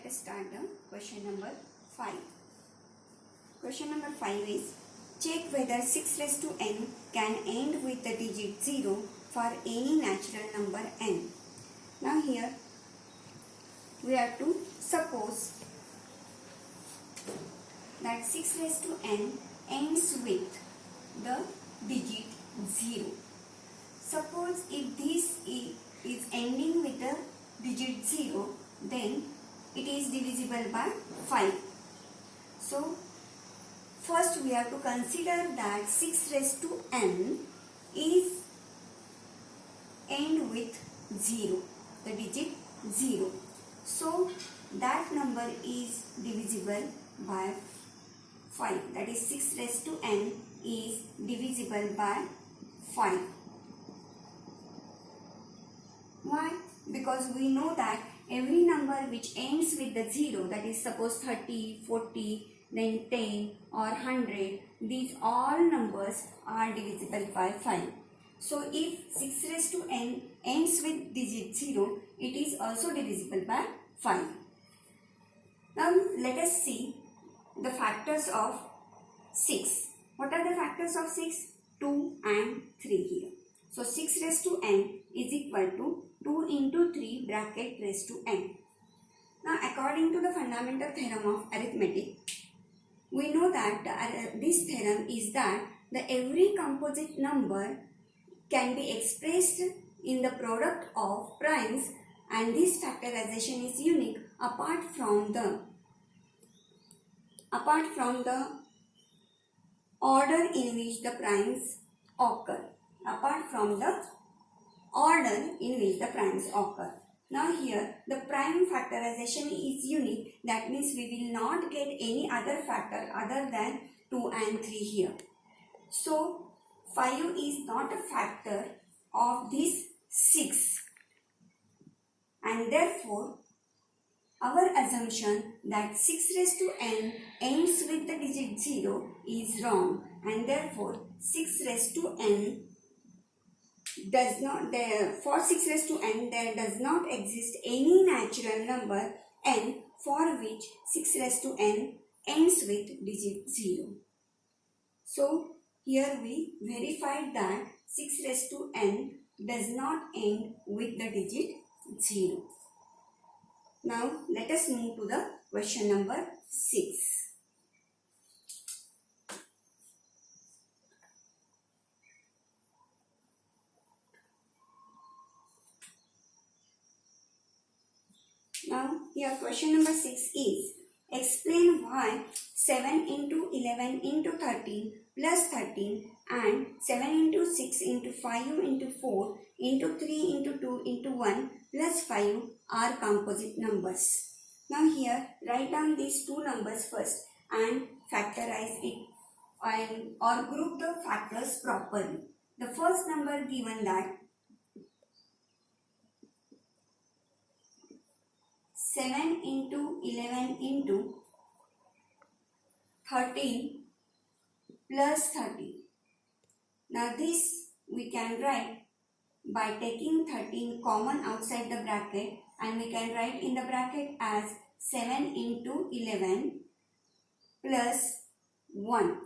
us start the question number 5. Question number 5 is, check whether 6 raised to n can end with the digit 0 for any natural number n. Now here we have to suppose that 6 raised to n ends with the digit 0. Suppose if this is ending with the digit 0, then it is divisible by 5. So first we have to consider that 6 raised to n is end with 0, the digit 0. So that number is divisible by 5. That is 6 raised to n is divisible by 5. Why? Because we know that every number which ends with the 0, that is suppose 30, 40, then 10 or 100, these all numbers are divisible by 5. So if 6 raised to n ends with digit 0, it is also divisible by 5. Now let us see the factors of 6. What are the factors of 6? 2 and 3 here. So 6 raised to n is equal to 2 into 3 bracket raised to n. Now according to the fundamental theorem of arithmetic, we know that this theorem is that every composite number can be expressed in the product of primes, and this factorization is unique apart from the order in which the primes occur. Now here the prime factorization is unique. That means we will not get any other factor other than 2 and 3 here. So 5 is not a factor of this 6, and therefore our assumption that 6 raised to n ends with the digit 0 is wrong, and therefore 6 raised to n does not, for 6 raised to n there does not exist any natural number n for which 6 raised to n ends with digit 0. So here we verified that 6 raised to n does not end with the digit 0. Now let us move to the question number 6. Now here question number 6 is, explain why 7 into 11 into 13 plus 13 and 7 into 6 into 5 into 4 into 3 into 2 into 1 plus 5 are composite numbers. Now here write down these two numbers first and factorize it or group the factors properly. The first number given that 7 into 11 into 13 plus 13. Now this we can write by taking 13 common outside the bracket, and we can write in the bracket as 7 into 11 plus 1,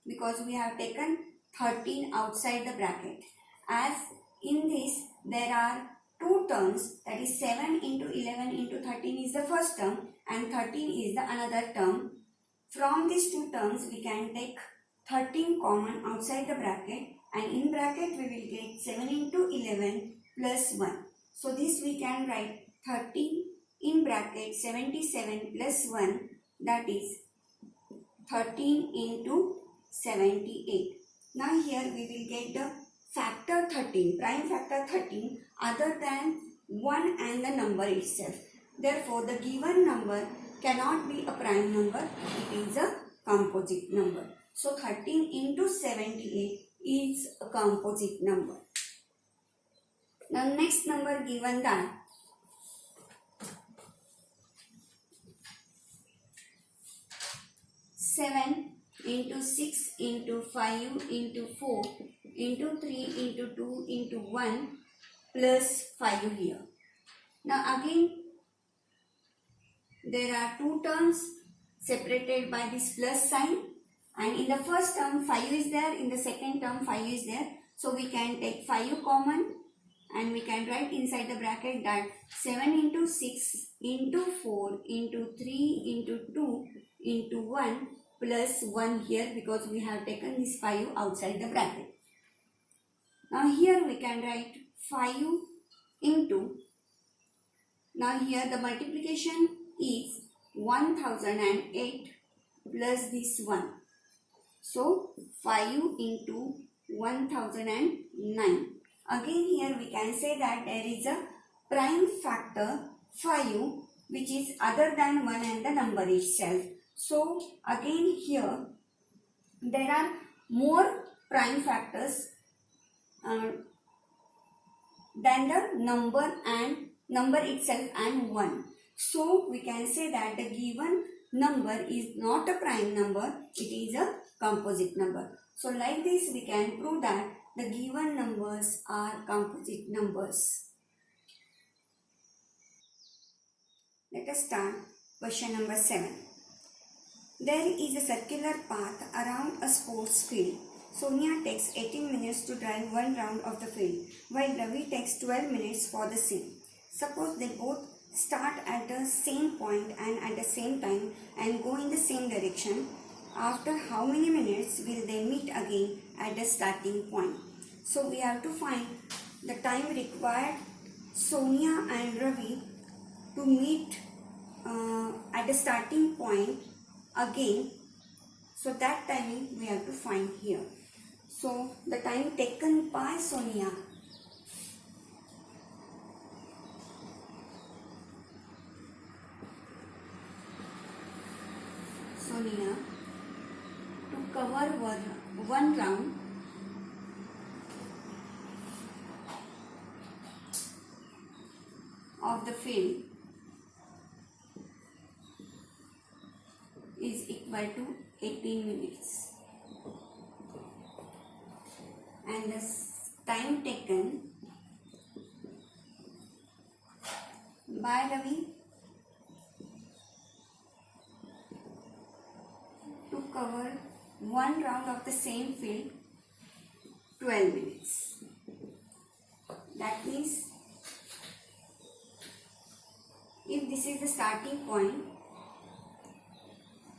because we have taken 13 outside the bracket. As in this there are two terms, that is 7 into 11 into 13 is the first term and 13 is the another term. From these two terms we can take 13 common outside the bracket, and in bracket we will get 7 into 11 plus 1. So this we can write 13 in bracket 77 plus 1, that is 13 into 78. Now here we will get the factor 13, prime factor 13 other than 1 and the number itself. Therefore the given number cannot be a prime number, it is a composite number. So 13 into 78 is a composite number. Now next number given that 7 into 6 into 5 into 4 into 3 into 2 into 1 plus 5 here. Now again there are two terms separated by this plus sign, and in the first term 5 is there, in the second term 5 is there. So we can take 5 common and we can write inside the bracket that 7 into 6 into 4 into 3 into 2 into 1 plus 1 here, because we have taken this 5 outside the bracket. Now here we can write 5 into, now here the multiplication is 1008 plus this 1. So 5 into 1009. Again here we can say that there is a prime factor 5 which is other than 1 and the number itself. So again here there are more prime factors than the number itself and 1. So we can say that the given number is not a prime number, it is a composite number. So like this we can prove that the given numbers are composite numbers. Let us start question number 7. There is a circular path around a sports field. Sonia takes 18 minutes to drive one round of the field, while Ravi takes 12 minutes for the same. Suppose they both start at the same point and at the same time and go in the same direction. After how many minutes will they meet again at the starting point? So we have to find the time required Sonia and Ravi to meet at the starting point again. So that timing we have to find here. So the time taken by Sonia to cover one round of the field is equal to 18 minutes, and the time taken by Ravi to cover one round of the same field 12 minutes. That means if this is the starting point,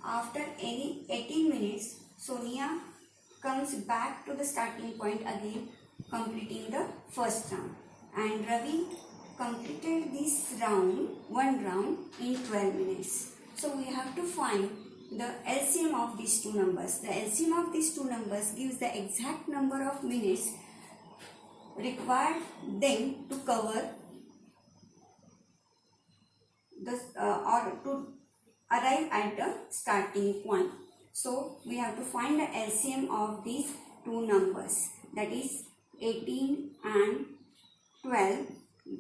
after any 18 minutes Sonia comes back to the starting point again, completing the first round, and Ravi completed this one round in 12 minutes. So we have to find the LCM of these two numbers. The LCM of these two numbers gives the exact number of minutes required them to cover this or to arrive at the starting point. So we have to find the LCM of these two numbers, that is 18 and 12,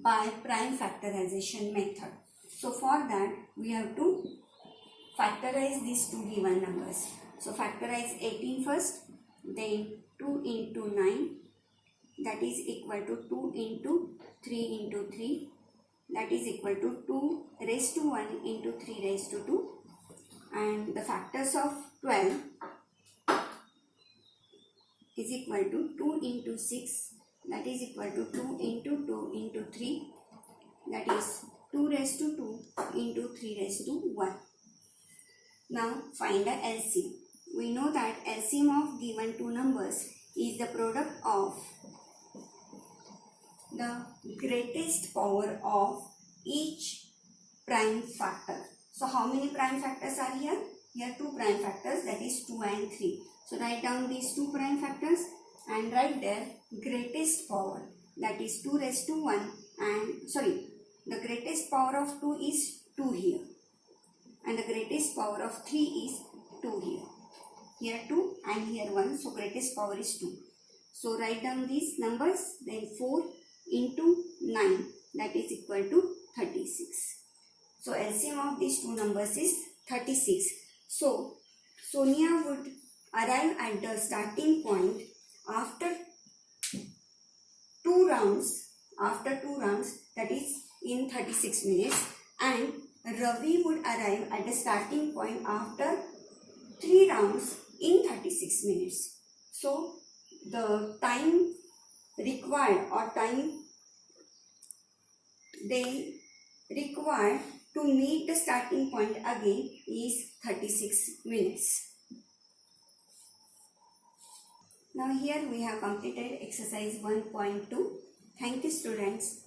by prime factorization method. So for that we have to factorize these two given numbers. So factorize 18 first, then 2 into 9, that is equal to 2 into 3 into 3, that is equal to 2 raised to 1 into 3 raised to 2, and the factors of 12 is equal to 2 into 6, that is equal to 2 into 2 into 3, that is 2 raised to 2 into 3 raised to 1. Now find the LCM. We know that LCM of given two numbers is the product of the greatest power of each prime factor. So how many prime factors are here? Here two prime factors, that is 2 and 3. So write down these two prime factors and write their greatest power, that is 2 raised to 1, and the greatest power of 2 is 2 here, and the greatest power of 3 is 2 here. Here 2 and here 1, so greatest power is 2. So write down these numbers, then 4 into 9, that is equal to 36. So LCM of these two numbers is 36. So Sonia would arrive at the starting point after two rounds, that is in 36 minutes, and Ravi would arrive at the starting point after 3 rounds in 36 minutes. So the time required or time they require to meet the starting point again is 36 minutes. Now here we have completed exercise 1.2. Thank you students.